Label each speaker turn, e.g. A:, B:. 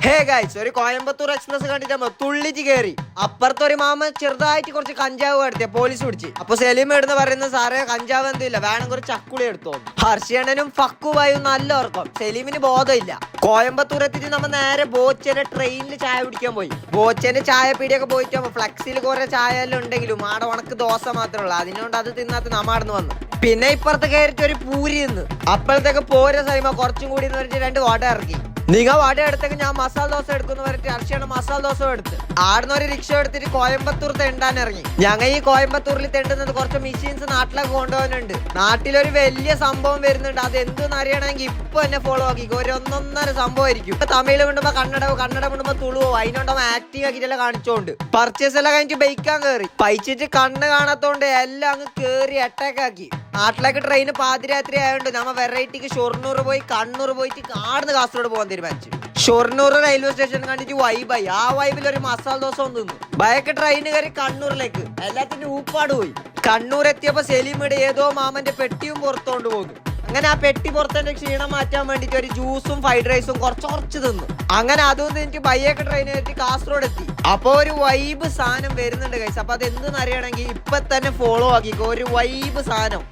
A: Hey guys, ഒരു Coimbatore express കണ്ടിട്ട് തുള്ളിച്ച് കയറി. അപ്പുറത്തെ ഒരു മാമ ചെറുതായിട്ട് കുറച്ച് കഞ്ചാവ് എടുത്തിയ പോലീസ് പിടിച്ച്. അപ്പൊ സെലിം എടുന്ന് പറയുന്നത്, സാറേ കഞ്ചാവ് എന്തില്ല, വേണം കുറച്ച് ചക്കുളി എടുത്തോ. ഹർഷിയണ്ണനും ഫക്കുവായും നല്ല ഉറക്കം. സെലീമിന് ബോധമില്ല. കോയമ്പത്തൂർ എത്തിച്ച് നമ്മ നേരെ ബോച്ചന്റെ ട്രെയിനിൽ ചായ കുടിക്കാൻ പോയി. ബോച്ചന്റെ ചായ പീടിയൊക്കെ പോയിട്ട് ഫ്ലെക്സിൽ കുറെ ചായ എല്ലാം ഉണ്ടെങ്കിലും ആടെ ഉണക്ക് ദോശ മാത്രമേ ഉള്ളൂ. അതിനോണ്ട് അത് തിന്നാത്ത നമ്മാടുന്ന് വന്നു. പിന്നെ ഇപ്പുറത്ത് കയറിട്ട് ഒരു പൂരി നിന്ന്. അപ്പോഴത്തേക്ക് പോര സൈമ കുറച്ചും കൂടി എന്ന് പറഞ്ഞിട്ട് 2 വട ഇറക്കി. നിങ്ങൾ വട എടുത്തേക്ക് ഞാൻ മസാല ദോശ എടുക്കുന്നു പറഞ്ഞിട്ട് അർച്ചയാണ് മസാല ദോശ എടുത്ത്. ആടുന്ന ഒരു റിക്ഷ എടുത്തിട്ട് കോയമ്പത്തൂർ തെണ്ടാൻ ഇറങ്ങി. ഞങ്ങൾ ഈ കോയമ്പത്തൂരിൽ തെണ്ടുന്നത് കുറച്ച് മെഷീൻസ് നാട്ടിലേക്ക് കൊണ്ടുപോകാനുണ്ട്. നാട്ടിലൊരു വലിയ സംഭവം വരുന്നുണ്ട്. അത് എന്തെന്ന് അറിയണമെങ്കിൽ ഇപ്പൊ എന്നെ ഫോളോ ആക്കിക്കോ. ഒരു 1.5 സംഭവമായിരിക്കും. ഇപ്പൊ തമിഴ് വിടുമ്പോ കന്നഡ വിടുമ്പോ തുളുവോ, അതിനോണ്ടാവും ആക്ടിങ് ആക്കിയിട്ടെല്ലാം കാണിച്ചോണ്ട്. പർച്ചേസ് എല്ലാം കഴിഞ്ഞിട്ട് ബൈക്കാൻ കയറി. പൈച്ചിട്ട് കണ്ണ് കാണാത്തോണ്ട് എല്ലാം അങ്ങ് കേറി അറ്റാക്ക് ആക്കി. നാട്ടിലേക്ക് ട്രെയിന് പാതിരാത്രി ആയതുകൊണ്ട് നമ്മ വെറൈറ്റിക്ക് ഷൊർണൂർ പോയി കണ്ണൂർ പോയിട്ട് ആടുന്ന് കാസർഗോഡ് പോകാൻ തീരുമാനിച്ചു. ഷൊർണൂർ റെയിൽവേ സ്റ്റേഷൻ കണ്ടിട്ട് വൈബായി. ആ വൈബിൽ ഒരു മസാല ദോശ തിന്നു. ബയക്ക് ട്രെയിന് കയറി കണ്ണൂരിലേക്ക്. എല്ലാത്തിനും ഊപ്പാട് പോയി. കണ്ണൂർ എത്തിയപ്പോ സെലിമിയുടെ ഏതോ മാമന്റെ പെട്ടിയും പുറത്തോണ്ട് പോകുന്നു. അങ്ങനെ ആ പെട്ടി പുറത്തെ ക്ഷീണം മാറ്റാൻ വേണ്ടിട്ട് ഒരു ജ്യൂസും ഫ്രൈഡ് റൈസും കുറച്ച് തിന്നു. അങ്ങനെ അതൊന്നും എനിക്ക് ബയ്യൊക്കെ ട്രെയിൻ കയറ്റി കാസർഗോഡ് എത്തി. അപ്പൊ ഒരു വൈബ് സാധനം വരുന്നുണ്ട് ഗൈസ്. അപ്പൊ അത് എന്തെന്ന് അറിയണമെങ്കിൽ ഇപ്പൊ തന്നെ ഫോളോ ആക്കിക്കോ. ഒരു വൈബ് സാധനം.